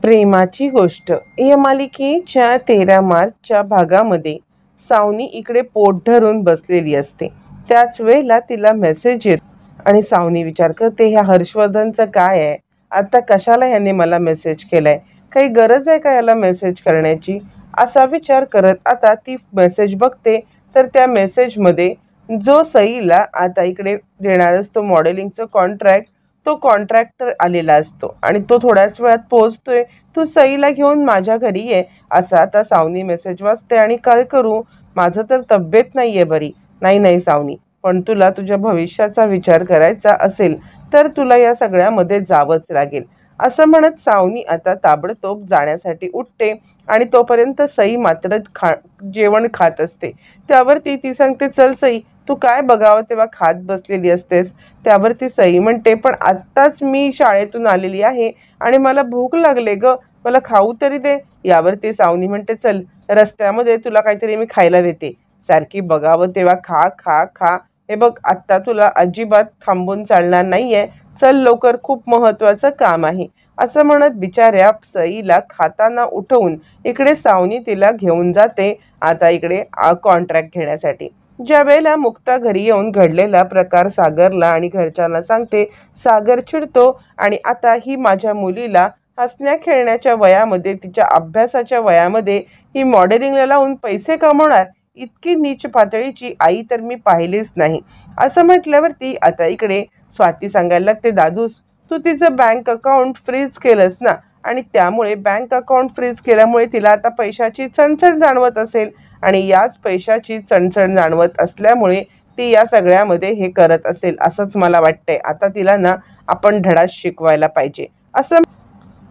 प्रेमाची गोष्ट या मालिकेच्या 13 मार्चच्या भागामध्ये सावनी इकडे पोट धरून बसलेली असते. त्याच वेळेला तिला मेसेज येतो आणि सावनी विचार करते, ह्या हर्षवर्धनचं काय आहे, आता कशाला ह्याने मला मेसेज केलाय, काही गरज आहे का याला मेसेज करण्याची, असा विचार करत आता ती मेसेज बघते. तर त्या मेसेजमध्ये जो सईला आता इकडे देणार असतो मॉडेलिंगचं कॉन्ट्रॅक्ट, तो कॉन्ट्रॅक्टर आलेला असतो आणि तो थोड्याच वेळात पोहोचतोय. तू सईला घेऊन माझ्या घरी ये, असा आता सावनी मेसेज वाचते. आणि काय करू, माझं तर तब्येत नाहीये बरी. नाही नाही सावनी, पण तुला तुझ्या भविष्याचा विचार करायचा असेल तर तुला या सगळ्यामध्ये जावंच लागेल, असं म्हणत सावनी आता ताबडतोब जाण्यासाठी उठते. आणि तोपर्यंत सई मात्र जेवण खात असते. त्यावरती ती सांगते, चल सई, तू काय बघावं तेव्हा खात बसलेली असतेस. त्यावरती सई म्हणते, पण आत्ताच मी शाळेतून आलेली आहे आणि मला भूक लागले ग, मला खाऊ तरी दे. यावरती सावनी म्हणते, चल रस्त्यामध्ये तुला काहीतरी मी खायला देते, सारखी बघावं तेव्हा खा खा खा. हे बघ, आत्ता तुला अजिबात थांबून चालणार नाहीये, चल लवकर, खूप महत्वाचं काम आहे, असं म्हणत बिचाऱ्या सईला खाताना उठवून इकडे सावनी तिला घेऊन जाते आता इकडे कॉन्ट्रॅक्ट घेण्यासाठी. ज्या वेळेला मुक्ता घरी येऊन घडलेला प्रकार सागरला आणि घरच्यांना सांगते, सागर चिडतो आणि आता ही माझ्या मुलीला हसण्या खेळण्याच्या वयामध्ये, तिच्या अभ्यासाच्या वयामध्ये ही मॉडेलिंगला लावून पैसे कमवणार, इतकी नीच पातळीची आई तर मी पाहिलीच नाही, असं म्हटल्यावरती आता इकडे स्वाती सांगायला लागते, दादूस, तू तिचं बँक अकाउंट फ्रीज केलंस ना, आणि त्यामुळे बँक अकाउंट फ्रीज केल्यामुळे तिला आता पैशाची चणचण जाणवत असेल आणि याच पैशाची चणचण जाणवत असल्यामुळे ती या सगळ्यामध्ये हे करत असेल, असंच मला वाटतंय. आता तिला ना आपण धडा शिकवायला पाहिजे, असं.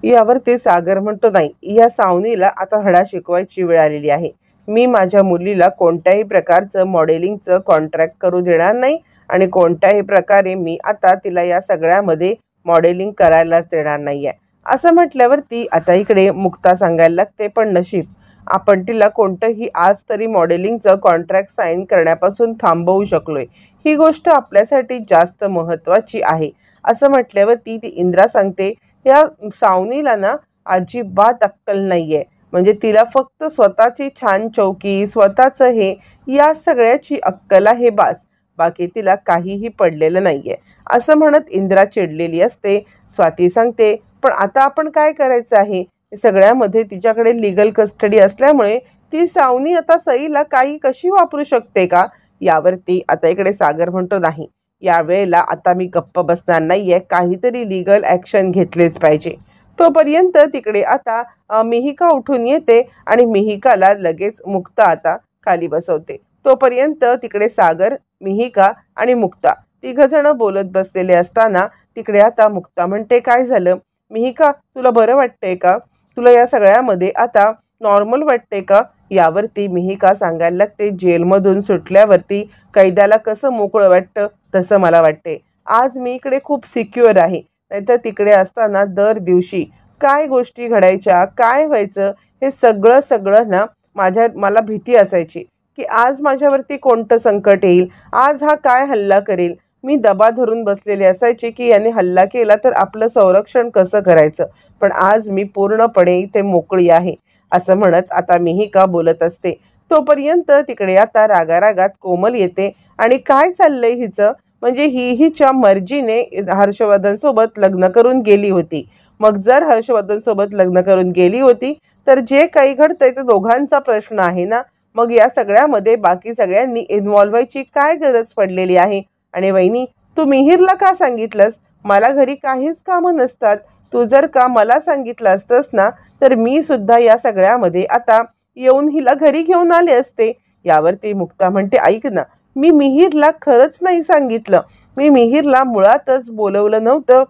यावरती सागर म्हणतो, नाही, या सावनीला आता धडा शिकवायची वेळ आलेली आहे. मी माझ्या मुलीला कोणत्याही प्रकारचं मॉडेलिंगचं कॉन्ट्रॅक्ट करू देणार नाही आणि कोणत्याही प्रकारे मी आता तिला या सगळ्यामध्ये मॉडेलिंग करायलाच देणार नाही आहे, असं म्हटल्यावरती आता इकडे मुक्ता सांगायला लागते, पण नशीब आपण तिला कोणतंही आज तरी मॉडेलिंगचं कॉन्ट्रॅक्ट साईन करण्यापासून थांबवू शकलोय, ही गोष्ट आपल्यासाठी जास्त महत्त्वाची आहे, असं म्हटल्यावरती ती इंद्रा सांगते, या सावनीला ना अजिबात अक्कल नाहीये, म्हणजे तिला फक्त स्वतःची छान चौकी, स्वतःचं हे, या सगळ्याची अक्कल आहे बास, बाकी तिला काहीही पडलेलं नाहीये, असं म्हणत इंद्रा चिडलेली असते. स्वाती सांगते, पण आता आपण काय करायचं आहे, सगळ्यामध्ये तिच्याकडे लीगल कस्टडी असल्यामुळे ती सावनी आता सईला काही कशी वापरू शकते का. यावरती आता इकडे सागर म्हणतो, नाही, यावेळेला आता मी गप्प बसणार नाहीये, काहीतरी लीगल ॲक्शन घेतलेच पाहिजे. तोपर्यंत तिकडे आता मिहिका उठून येते आणि मिहिकाला लगेच मुक्ता आता खाली बसवते. तोपर्यंत तिकडे सागर, मिहिका आणि मुक्ता तिघजण बोलत बसलेले असताना तिकडे आता मुक्ता म्हणते, काय झालं मिहिका, तुला बरं वाटतंय का, तुला या सगळ्यामध्ये आता नॉर्मल वाटते का. यावरती मिहिका सांगायला लागते, जेलमधून सुटल्यावरती कैद्याला कसं मोकळं वाटतं तसं मला वाटते. आज मी इकडे खूप सिक्युअर आहे, नाहीतर तिकडे असताना दर दिवशी काय गोष्टी घडायच्या, काय व्हायचं, हे सगळं सगळं ना मला भीती असायची की आज माझ्यावरती कोणतं संकट येईल, आज हा काय हल्ला करेल. मी दबा धरून बसलेले असायचे की याने हल्ला केला तर आपलं संरक्षण कसं करायचं, पण आज मी पूर्णपणे इथे मोकळी आहे, असं म्हणत आता मिहिका बोलत असते. तोपर्यंत तिकडे आता रागारागात कोमल येते आणि काय चाललंय हिचं, म्हणजे ही हिच्या मर्जीने हर्षवर्धन सोबत लग्न करून गेली होती. मग जर हर्षवर्धन सोबत लग्न करून गेली होती तर जे काही घडतंय ते दोघांचा प्रश्न आहे ना, मग या सगळ्यामध्ये बाकी सगळ्यांनी इन्व्हॉल्व व्हायची काय गरज पडलेली आहे. आणि वहिनी, तू मिहिरला का सांगितलंस, मला घरी काहीच कामं नसतात, तू जर का मला सांगितलं असतंस ना तर मी सुद्धा या सगळ्यामध्ये आता येऊन हिला घरी घेऊन आले असते. यावरती मुक्ता म्हणते, ऐक ना, मी मिहिरला खरंच नाही सांगितलं, मी मिहिरला मुळातच बोलवलं नव्हतं,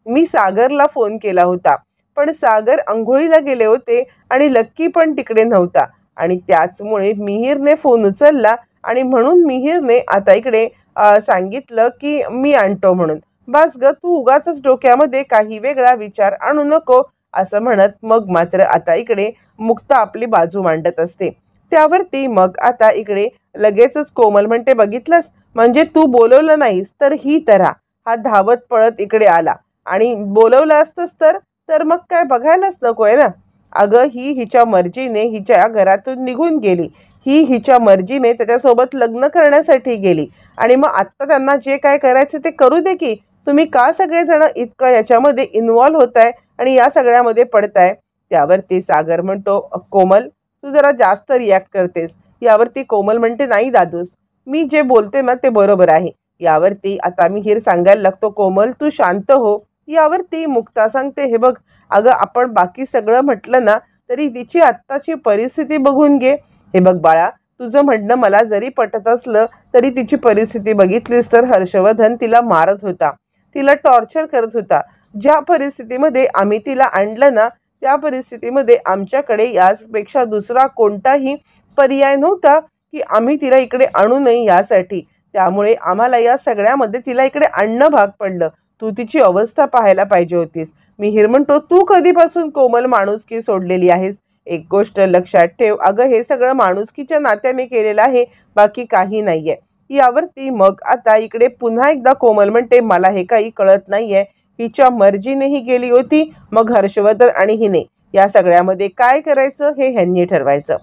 मी सागरला फोन केला होता, पण सागर अंघोळीला गेले होते आणि लक्की पण तिकडे नव्हता आणि त्याचमुळे मिहिरने फोन उचलला आणि म्हणून मिहिरने आता इकडे सांगितलं की मी आणतो म्हणून. बस ग, तू उगाचच डोक्यामध्ये काही वेगळा विचार आणू नको, असं म्हणत मग मात्र आता इकडे मुक्ता आपली बाजू मांडत असते. त्यावरती मग आता इकडे लगेचच कोमल म्हणते, बघितलंस, म्हणजे तू बोलवलं नाहीस तर ही तऱ्हा हा धावत पळत इकडे आला आणि बोलवलं असतंस तर तर मग काय बघायलाच नको आहे ना. अगं ही हिच्या मर्जीने हिच्या घरातून निघून गेली, ही हिच्या मर्जीने त्याच्यासोबत लग्न करण्यासाठी गेली आणि मग आत्ता त्यांना जे काय करायचं ते करू दे की. तुम्ही का सगळेजण इतकं याच्यामध्ये इन्व्हॉल्व्ह होताय आणि या सगळ्यामध्ये पडताय. त्यावरती सागर म्हणतो, कोमल तू जरा जास्त रिॲक्ट करतेस. यावरती कोमल म्हणते, नाही दादूस, मी जे बोलते ना ते बरोबर आहे. यावरती आता मिहीर सांगायला लागतो, कोमल तू शांत हो. यावरती मुक्ता सांगते, हे बघ अगं आपण बाकी सगळं म्हटलं ना तरी तिची आत्ताची परिस्थिती बघून घे. हे बघ बाळा, तुझं म्हणणं मला जरी पटत असलं तरी तिची परिस्थिती बघितलीस तर हर्षवर्धन तिला मारत होता, तिला टॉर्चर करत होता. ज्या परिस्थितीमध्ये आम्ही तिला आणलं ना त्या परिस्थितीमध्ये आमच्याकडे यापेक्षा दुसरा कोणताही पर्याय नव्हता की आम्ही तिला इकडे आणू नये यासाठी. त्यामुळे आम्हाला या सगळ्यामध्ये तिला इकडे आणणं भाग पडलं. तू तिची अवस्था पाहायला पाहिजे होतीस. मिहीर म्हणतो, तू कधीपासून कोमल माणुसकी सोडलेली आहेस. एक गोष्ट लक्षात ठेव, अगं हे सगळं माणुसकीच्या नात्याने केलेलं आहे, बाकी काही नाहीये. यावरती मग आता इकडे पुन्हा एकदा कोमल म्हणते, मला हे काही कळत नाहीये. हिच्या मर्जीने ही गेली होती, मग हर्षवर्धन आणि हिने या सगळ्यामध्ये काय करायचं हे ह्यांनी ठरवायचं.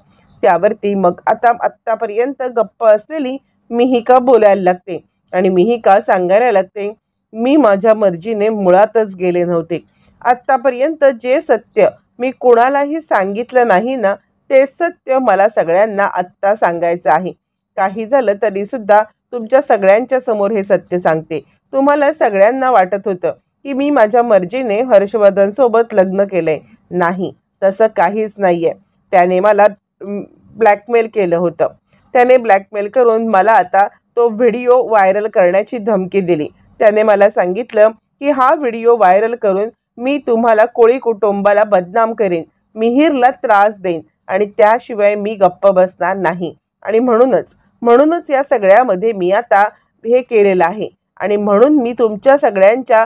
त्यावरती मग आता आत्तापर्यंत गप्प असलेली मिहिका बोलायला लागते आणि मिहिका सांगायला लागते, मी माझ्या मर्जीने मुळातच गेले नव्हते. आत्तापर्यंत जे सत्य मी कोणालाही सांगितलं नाही ना ते सत्य मला सगळ्यांना आत्ता सांगायचं आहे. काही झालं तरी सुद्धा तुमच्या सगळ्यांच्या समोर हे सत्य सांगते. तुम्हाला सगळ्यांना वाटत होतं की मी माझ्या मर्जीने हर्षवर्धन सोबत लग्न केलंय. नाही, तसं काहीच नाहीये. त्याने मला ब्लॅकमेल केलं होतं. त्याने ब्लॅकमेल करून मला आता तो व्हिडिओ व्हायरल करण्याची धमकी दिली. त्याने मला सांगितलं की हा व्हिडिओ व्हायरल करून मी तुम्हाला कोळी कुटुंबाला बदनाम करेन, मिहीरला त्रास देईन आणि त्याशिवाय मी गप्प बसणार नाही. आणि म्हणूनच या सगळ्यामध्ये मी आता हे केलेलं आहे आणि म्हणून मी तुमच्या सगळ्यांच्या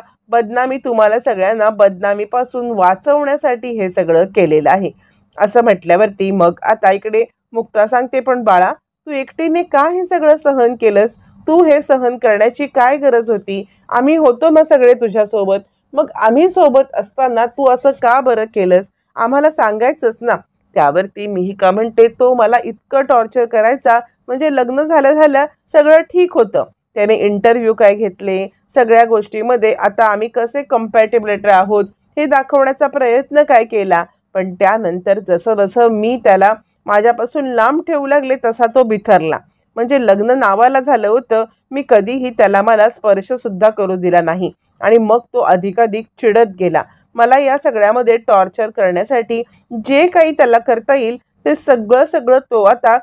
तुम्हाला सगळ्यांना बदनामीपासून वाचवण्यासाठी हे सगळं केलेलं आहे. असं म्हटल्यावरती मग आता इकडे मुक्ता सांगते, पण बाळा तू एकटीने का हे सगळं सहन केलंस. तू हे सहन करण्याची काय गरज होती. आम्ही होतो ना सगळे तुझ्यासोबत. मग आम्ही सोबत असताना तू असं का बरं केलंस, आम्हाला सांगायचंच ना. त्यावरती मिहिका म्हणते, तो मला इतकं टॉर्चर करायचा, म्हणजे लग्न झाल्या सगळं ठीक होतं. त्याने इंटरव्ह्यू काय घेतले, सगळ्या गोष्टीमध्ये आता आम्ही कसे कम्पॅटेबल आहोत हे दाखवण्याचा प्रयत्न काय केला. पण त्यानंतर जसं मी त्याला माझ्यापासून लांब ठेवू लागले तसा तो बिथरला. म्हणजे लग्न नावाला झालं होतं, मी कधीही त्याला मला स्पर्श सुद्धा करू दिला नाही आणि मग तो अधिकाधिक चिडत गेला. मला या सगळ्यामध्ये टॉर्चर करण्यासाठी जे काही त्याला करता येईल ते सगळं तो आता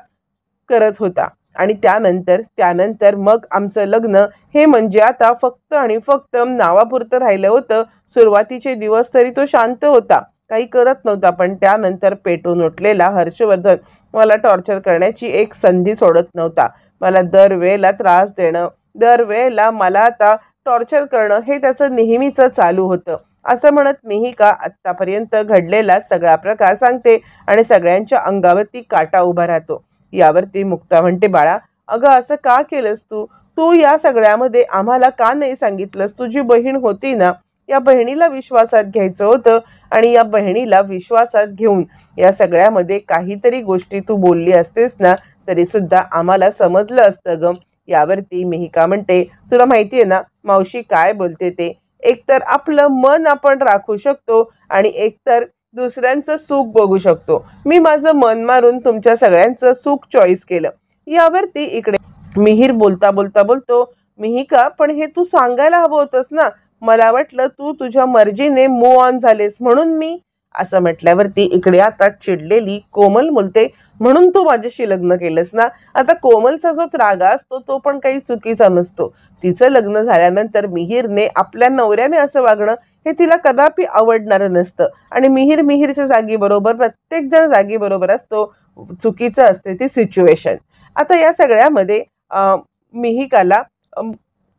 करत होता. आणि त्यानंतर मग आमचं लग्न हे म्हणजे आता फक्त आणि फक्त नावापुरतं राहिलं होतं. सुरुवातीचे दिवस तरी तो शांत होता, काही करत नव्हता. पण त्यानंतर पेटून उठलेला हर्षवर्धन मला टॉर्चर करण्याची एक संधी सोडत नव्हता. मला दरवेळेला त्रास देणं, दरवेळेला मला आता टॉर्चर करणं हे त्याचं नेहमीचं चालू होतं. असं म्हणत मिहिका आत्तापर्यंत घडलेला सगळा प्रकार सांगते आणि सगळ्यांच्या अंगावरती काटा उभा राहतो. यावरती मुक्ता म्हणते, बाळा अगं असं का केलंस तू. तू या सगळ्यामध्ये आम्हाला का नाही सांगितलंस. तुझी बहीण होती ना, या बहिणीला विश्वासात घ्यायचं होतं आणि या बहिणीला विश्वासात घेऊन या सगळ्यामध्ये काहीतरी गोष्टी तू बोलली असतेस ना तरी सुद्धा आम्हाला समजलं असतं ग. यावरती मिहिका म्हणते, तुला माहिती आहे ना मावशी काय बोलते ते. एकतर आपलं मन आपण राखू शकतो आणि एकतर दुसऱ्यांचं सुख बघू शकतो. मी माझं मन मारून तुमच्या सगळ्यांचं सुख चॉईस केलं. यावरती इकडे मिहीर बोलतो, मिहिका पण हे तू सांगायला हवं होतंस ना. मला वाटलं तू तुझ्या मर्जीने मूव ऑन झालेस म्हणून मी. असं म्हटल्यावरती इकडे आता चिडलेली कोमल बोलते, म्हणून तू माझ्याशी लग्न केलंस ना. आता कोमलचा जो त्रागा असतो तो पण काही चुकीचा नसतो. तिचं लग्न झाल्यानंतर मिहीरने आपल्या नवऱ्याने असं वागणं हे तिला कदापि आवडणारं नसतं आणि मिहीरच्या जागी बरोबर प्रत्येक जण जागी बरोबर असतो. चुकीचं असते ती सिच्युएशन. आता या सगळ्यामध्ये मिहिकाला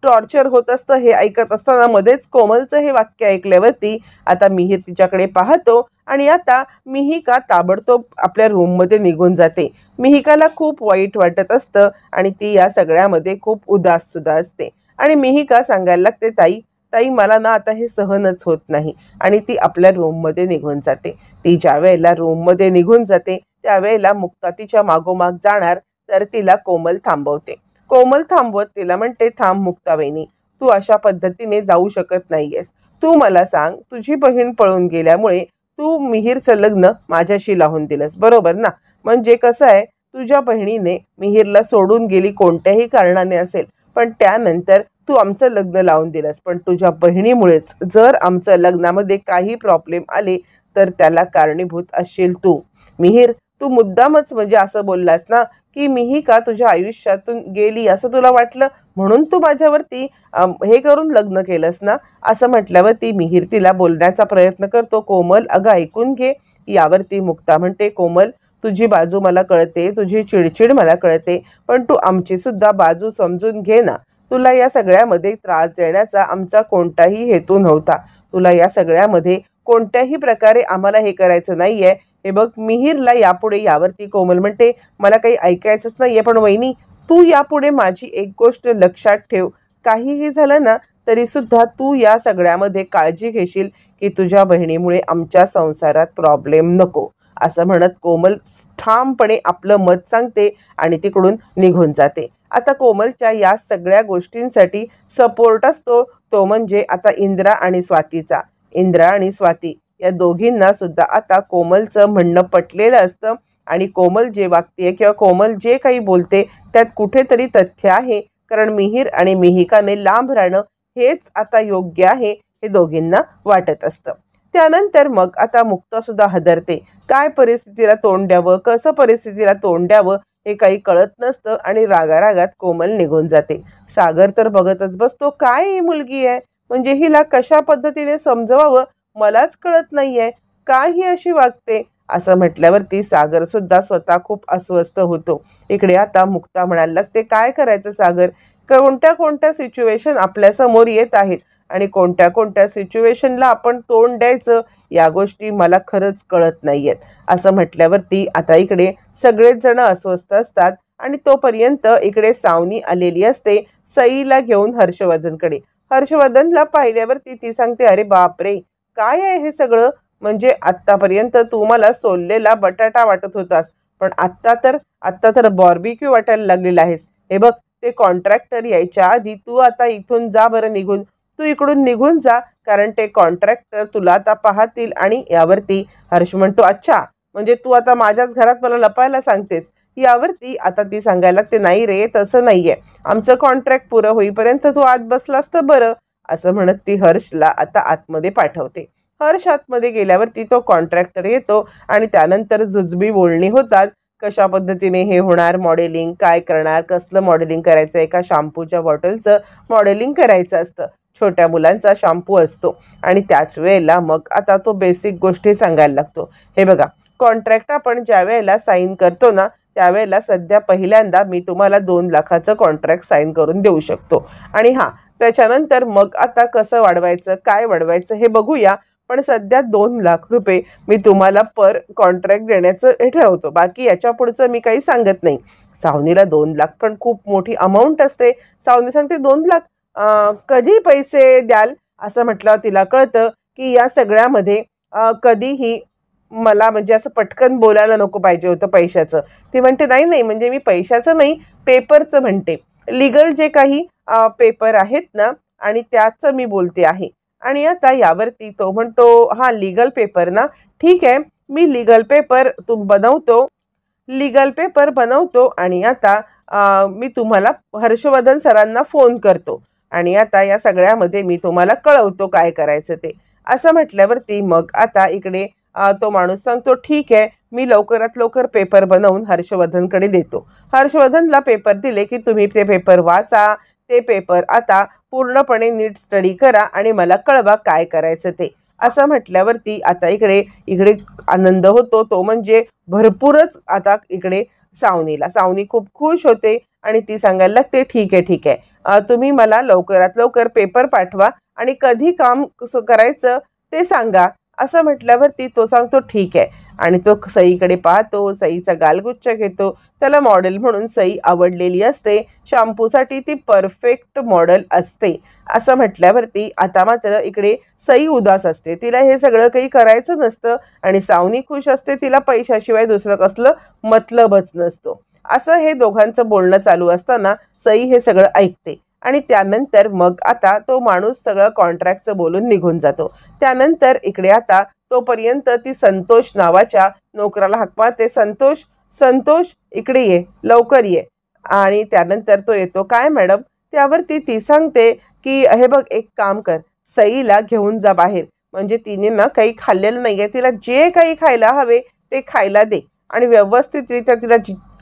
टॉर्चर होत असतं हे ऐकत असताना मध्येच कोमलचं हे वाक्य ऐकल्यावरती आता मिहीर तिच्याकडे पाहतो आणि आता मिहिका ताबडतोब आपल्या रूममध्ये निघून जाते. मिहिकाला खूप वाईट वाटत असतं आणि ती या सगळ्यामध्ये खूप उदास सुद्धा असते आणि मिहिका सांगायला लागते, ताई ताई मला ना आता हे सहनच होत नाही, आणि ती आपल्या रूममध्ये निघून जाते. ती ज्या वेळेला रूममध्ये निघून जाते त्यावेळेला मुक्ता तिच्या मागोमाग जाणार, तर तिला कोमल थांबवते. कोमल थांबवत तिला म्हणते, थांब मुक्ता वहिनी, तू अशा पद्धतीने जाऊ शकत नाहीयेस. तू मला सांग, तुझी बहीण पळून गेल्यामुळे तू मिहिरचं लग्न माझ्याशी लावून दिलंस, बरोबर ना? म्हणजे कसं आहे, तुझ्या बहिणीने मिहिरला सोडून गेली कोणत्याही कारणाने असेल, पण त्यानंतर तू आमचं लग्न लावून दिलंस. पण तुझ्या बहिणीमुळेच जर आमचं लग्नामध्ये काही प्रॉब्लेम आले तर त्याला कारणीभूत असशील तू. मिहिर, तू मुद्दामच म्हणजे असं बोललास ना की मीही का तुझ्या आयुष्यातून गेली असं तुला वाटलं, म्हणून तू माझ्यावरती हे करून लग्न केलंस ना? असं म्हटल्यावरती मिहिर तिला बोलण्याचा प्रयत्न करतो. कोमल, अगं ऐकून घे. यावरती मुक्ता म्हणते, कोमल, तुझी बाजू मला कळते, तुझी चिडचिड मला कळते, पण तू आमची सुद्धा बाजू समजून घे ना. तुला या सगळ्यामध्ये त्रास देण्याचा आमचा कोणताही हेतू नव्हता. तुला या सगळ्यामध्ये कोणत्याही प्रकारे आम्हाला हे करायचं नाहीये. हे बघ, मिहिरला यापुढे, यावरती कोमल म्हणते, मला काही ऐकायचंच नाहीये, पण वहिनी तू यापुढे माझी एक गोष्ट लक्षात ठेव. काहीही झालं ना तरी सुद्धा तू या सगळ्यामध्ये काळजी घेशील की तुझ्या बहिणीमुळे आमच्या संसारात प्रॉब्लेम नको. असं म्हणत कोमल ठामपणे आपलं मत सांगते आणि तिकडून निघून जाते. आता कोमलच्या या सगळ्या गोष्टींसाठी सपोर्ट असतो तो म्हणजे आता इंद्रा आणि स्वातीचा. इंद्रा आणि स्वाती या दोघींना सुद्धा आता कोमलचं म्हणणं पटलेलं असतं, आणि कोमल जे वागते किंवा कोमल जे काही बोलते त्यात कुठेतरी तथ्य आहे. कारण मिहिर आणि मिहिकाने लांब राहणं हेच आता योग्य आहे हे दोघींना वाटत असतं. त्यानंतर मग आता मुक्ता सुद्धा हादरते. काय परिस्थितीला तोंड द्यावं, कसं परिस्थितीला तोंड द्यावं हे काही कळत नसतं, आणि रागारागात कोमल निघून जाते. सागर तर बघतच बसतो, काय ही मुलगी आहे, म्हणजे हिला कशा पद्धतीने समजवावं मलाच कळत नाहीये, का ही अशी वागते. असं म्हटल्यावरती सागर सुद्धा स्वतः खूप अस्वस्थ होतो. इकडे आता मुक्ता म्हणायला लागते, काय करायचं सागर, कोणत्या कोणत्या सिच्युएशन आपल्या समोर येत आहेत आणि कोणत्या कोणत्या सिच्युएशनला आपण तोंड द्यायचं या गोष्टी मला खरंच कळत नाहीयेत. असं म्हटल्यावरती आता इकडे सगळेच जण अस्वस्थ असतात, आणि तोपर्यंत इकडे सावनी आलेली असते सईला घेऊन हर्षवर्धनकडे. हर्षवर्धनला पाहिल्यावरती ती सांगते, अरे बापरे, काय आहे हे सगळं, म्हणजे आत्तापर्यंत तू मला सोललेला बटाटा वाटत होतास, पण आत्ता तर बॉर्बिक्यू वाटायला लागलेला आहेस. हे बघ, ते कॉन्ट्रॅक्टर यायच्या आधी तू आता इथून जा बरं निघून, तू इकडून निघून जा, कारण ते कॉन्ट्रॅक्टर तुला आता पाहतील. आणि यावरती हर्ष म्हणतो, अच्छा, म्हणजे तू आता माझ्याच घरात मला लपायला सांगतेस. यावरती आता ती सांगायला लागते, नाही रे, तसं नाहीये, आमचं कॉन्ट्रॅक्ट पुरं होईपर्यंत तू आत बसलास तर बरं. असं म्हणत ती हर्षला आता आतमध्ये पाठवते. हर्ष आतमध्ये गेल्यावरती तो कॉन्ट्रॅक्टर येतो, आणि त्यानंतर जुजबी बोलणी होतात. कशा पद्धतीने हे होणार, मॉडेलिंग काय करणार, कसलं मॉडेलिंग करायचं, एका शॅम्पूच्या बॉटलचं मॉडेलिंग करायचं असतं, छोट्या मुलांचा शॅम्पू असतो. आणि त्याच वेळेला मग आता तो बेसिक गोष्टी सांगायला लागतो. हे बघा, कॉन्ट्रॅक्ट आपण ज्या वेळेला साईन करतो ना त्यावेळेला सध्या पहिल्यांदा मी तुम्हाला 2 लाखाचं कॉन्ट्रॅक्ट साईन करून देऊ शकतो, आणि हां, त्याच्यानंतर मग आता कसं वाढवायचं, काय वाढवायचं हे बघूया, पण सध्या 2 लाख रुपये मी तुम्हाला पर कॉन्ट्रॅक्ट देण्याचं हे ठरवतो, बाकी याच्या पुढचं मी काही सांगत नाही. सावनीला 2 लाख पण खूप मोठी अमाऊंट असते. सावनी सांगते, 2 लाख कधी पैसे द्याल? असं म्हटलं तिला कळतं की या सगळ्यामध्ये कधीही मला म्हणजे असं पटकन बोलायला नको पाहिजे होतं पैशाचं. ती म्हणते, नाही नाही, म्हणजे मी पैशाचं नाही, पेपरचं म्हणते, लिगल जे काही पेपर आहेत ना, आणि त्याचं मी बोलते आहे. आणि आता यावरती तो म्हणतो, हां, लीगल पेपर ना, ठीक आहे, मी लीगल पेपर बनवतो, आणि आता मी तुम्हाला हर्षवर्धन सरांना फोन करतो, आणि आता या सगळ्यामध्ये मी तुम्हाला कळवतो काय करायचं ते. असं म्हटल्यावरती मग आता इकडे तो माणूस सांगतो, ठीक आहे, मी लवकरात लवकर पेपर बनवून हर्षवर्धनकडे देतो. हर्षवर्धनला पेपर दिले की तुम्ही ते पेपर वाचा, ते पेपर आता पूर्णपणे नीट स्टडी करा आणि मला कळवा काय करायचं ते. असं म्हटल्यावरती आता इकडे इकडे आनंद होतो, तो म्हणजे भरपूरच. आता इकडे सावनी खूप खुश होते, आणि ती सांगायला लागते, ठीक आहे, तुम्ही मला लवकरात लवकर पेपर पाठवा, आणि कधी काम कसं करायचं ते सांगा, असं म्हटल्यावरती तो सांगतो ठीक आहे आणि तो सईकडे पाहतो, सईचा गालगुच्छ घेतो. त्याला मॉडेल म्हणून सई आवडलेली असते, शॅम्पूसाठी ती परफेक्ट मॉडेल असते. असं म्हटल्यावरती आता मात्र इकडे सई उदास असते, तिला हे सगळं काही करायचं नसतं आणि सावनी खुश असते, तिला पैशाशिवाय दुसरं कसलं मतलबच नसतो. असं हे दोघांचं बोलणं चालू असताना सई हे सगळं ऐकते आणि त्यानंतर मग आता तो माणूस सगळं कॉन्ट्रॅक्टचं बोलून निघून जातो. त्यानंतर इकडे आता तोपर्यंत ती संतोष नावाच्या नोकराला हाक मारते, संतोष संतोष इकडे ये, लवकर ये. आणि त्यानंतर तो येतो. काय मॅडम? त्यावरती ती सांगते की हे बघ, एक काम कर, सईला घेऊन जा बाहेर, म्हणजे तिने ना काही खाल्लेलं नाहीये, तिला जे काही खायला हवे ते खायला दे आणि व्यवस्थितरित्या तिला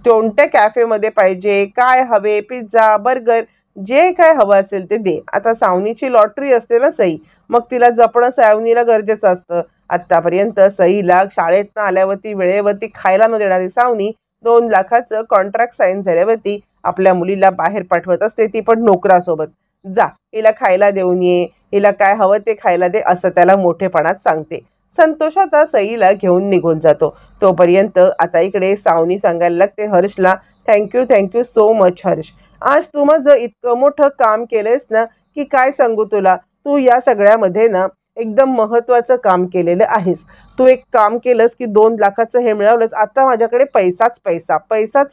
कोणत्या कॅफेमध्ये पाहिजे, काय हवे, पिझ्झा बर्गर जे काय हवं असेल ते दे. आता सावनीची लॉटरी असते ना सई, मग तिला जपणं सावनीला गरजेचं असतं. आत्तापर्यंत सईला शाळेतनं आल्यावरती वेळेवरती खायला न देणारी सावनी 2 लाखाचं कॉन्ट्रॅक्ट साईन झाल्यावरती आपल्या मुलीला बाहेर पाठवत असते, ती पण नोकरासोबत. जा, हिला खायला देऊन ये, हिला काय हवं ते खायला दे, असं त्याला मोठेपणात सांगते. संतोष आता सईला घेऊन निघून जातो. तोपर्यंत आता इकडे सावनी सांगायला लागते Harshala, thank you so much Harsh, आज तू माझं इतकं मोठं काम केलंयस ना की काय सांगू तुला. तू या सगळ्यामध्ये ना एकदम महत्त्वाचं काम केलेलं आहेस. तू एक काम केलंस की 2 लाखाचं हे मिळवलंस. आता माझ्याकडे पैसाच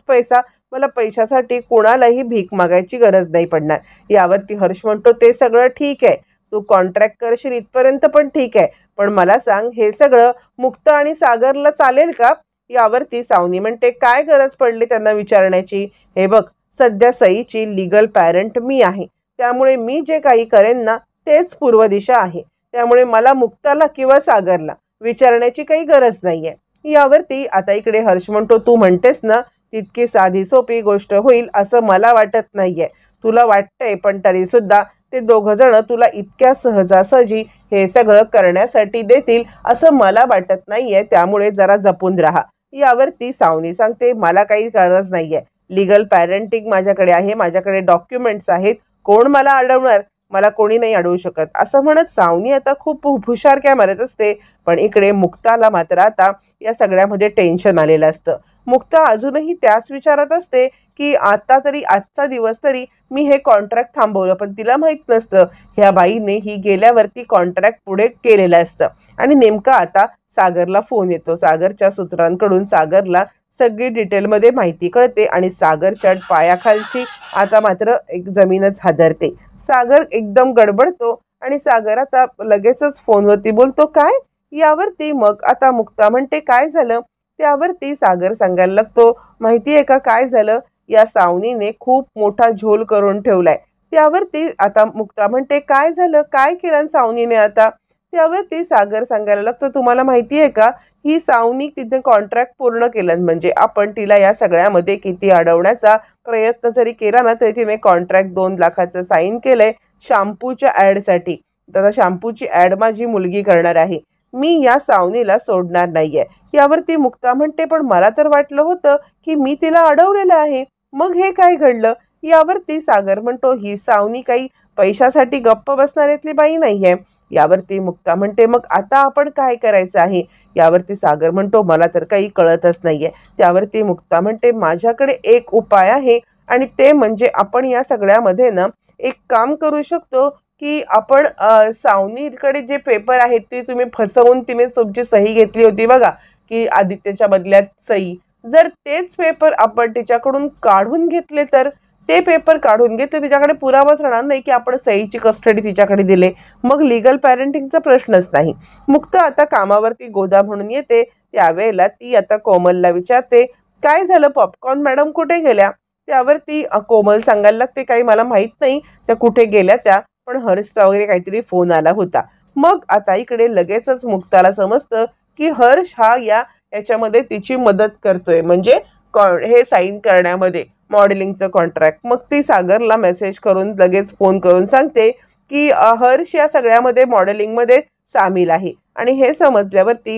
पैसा. मला पैशासाठी कोणालाही भीक मागायची गरज नाही पडणार. यावरती हर्ष म्हणतो, ते सगळं ठीक आहे, तू कॉन्ट्रॅक्ट करशील इथपर्यंत पण ठीक आहे, पण मला सांग, हे सगळं मुक्ता आणि सागरला चालेल का? यावरती सावनी म्हणते, काय गरज पडली त्यांना विचारण्याची? हे बघ, सध्या सईची लीगल पॅरेंट मी आहे, त्यामुळे मी जे काही करेन ना तेच पूर्व दिशा आहे. त्यामुळे मला मुक्ताला किंवा सागरला विचारण्याची काही गरज नाहीये. यावरती आता इकडे हर्ष म्हणतो, तू म्हणतेस ना तितकी साधी सोपी गोष्ट होईल असं मला वाटत नाहीये. तुला वाटतंय, पण तरी सुद्धा ते 2 जण तुला इतक्या सहजासहजी हे सगळं करण्यासाठी देतील असं मला वाटत नाहीये, त्यामुळे जरा जपून राहा. यावरती सावनी सांगते, मला काही गरज नाहीये, लीगल पॅरेंटिंग माझ्याकडे आहे, माझ्याकडे डॉक्युमेंट्स आहेत, कोण मला अडवणार? मला कोणी नाही अडवू शकत. असं म्हणत सावनी आता खूप हुशारक्या मारत असते. पण इकडे मुक्ताला मात्र आता या सगळ्यामध्ये टेन्शन आलेलं असतं. मुक्ता अजूनही त्याच विचारात असते की आता तरी, आजचा दिवस तरी मी हे कॉन्ट्रॅक्ट थांबवलं, पण तिला माहीत नसतं ह्या बाईने ही गेल्यावरती कॉन्ट्रॅक्ट पुढे केलेलं असतं. आणि नेमका आता सागरला फोन येतो. सागरच्या सूत्रांकडून सागरला सगळी डिटेलमध्ये माहिती कळते आणि सागरच्या पायाखालची आता मात्र एक जमीनच हादरते. सागर एकदम गडबडतो आणि सागर आता लगेचच फोनवरती बोलतो, काय? यावरती मग आता मुक्ता म्हणते, काय झालं? त्यावरती सागर सांगायला लागतो, माहिती आहे का काय झालं? या सावनीने खूप मोठा झोल करून ठेवलाय. त्यावरती आता मुक्ता म्हणते, काय झालं? काय केलं सावनीने आता? त्यावरती सागर सांगायला लागतो, तुम्हाला माहिती आहे का, ही सावनी तिथे कॉन्ट्रॅक्ट पूर्ण केलं, म्हणजे आपण तिला या सगळ्यामध्ये किती अडवण्याचा प्रयत्न जरी केला ना तरी तिने कॉन्ट्रॅक्ट 2 लाखाचं साईन केलंय शॅम्पूच्या ॲडसाठी. तर शॅम्पूची ॲड माझी मुलगी करणार आहे, मी या सावनीला सोडणार नाहीये. यावरती मुक्ता म्हणते, पण मला तर वाटलं होतं की मी तिला अडवलेलं आहे, मग हे काय घडलं? यावरती सागर म्हणतो, ही सावनी काही पैशासाठी गप्प बसणाऱ्यातली बाई नाहीये. यावरती मुक्ता म्हणते, मग आता आपण काय करायचं आहे? यावरती सागर म्हणतो, मला तर काही कळतच नाहीये. त्यावरती मुक्ता म्हणते, माझ्याकडे एक उपाय आहे आणि ते म्हणजे आपण या सगळ्यामध्ये ना एक काम करू शकतो की आपण सावनीकडे जे पेपर आहेत ते तुम्ही फसवून तिने तुमची सही घेतली होती बघा, की आदित्यच्या बदल्यात सही, जर तेच पेपर आपण तिच्याकडून काढून घेतले, तर ते पेपर काढून घेतले, तिच्याकडे पुरावाच राहणार नाही की आपण सहीची कस्टडी तिच्याकडे दिले, मग लीगल पॅरेंटिंगचा प्रश्नच नाही. मुक्ता आता कामावरती गोदा म्हणून येते. त्यावेळेला ती आता कोमलला विचारते, काय झालं, पॉपकॉर्न मॅडम कुठे गेल्या? त्यावरती कोमल सांगायला लागते, काही मला माहीत नाही त्या कुठे गेल्या त्या, पण हर्षचा वगैरे काहीतरी फोन आला होता. मग आता इकडे लगेचच मुक्ताला समजतं की हर्ष हा याच्यामध्ये तिची मदत करतोय, म्हणजे हे साईन करण्यामध्ये मॉडेलिंगचं कॉन्ट्रॅक्ट. मग ती सागरला मेसेज करून लगेच फोन करून सांगते की हर्ष या सगळ्यामध्ये मॉडेलिंगमध्ये सामील आहे. आणि हे समजल्यावरती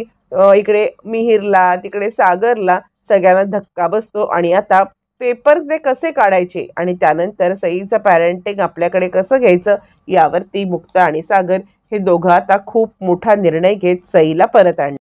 इकडे मिहिरला, तिकडे सागरला सगळ्यांना धक्का बसतो आणि आता पेपर ते कसे काढायचे आणि त्यानंतर सईचं पॅरेंटिंग आपल्याकडे कसं घ्यायचं यावरती मुक्ता आणि सागर हे दोघं आता खूप मोठा निर्णय घेत सईला परत आणले.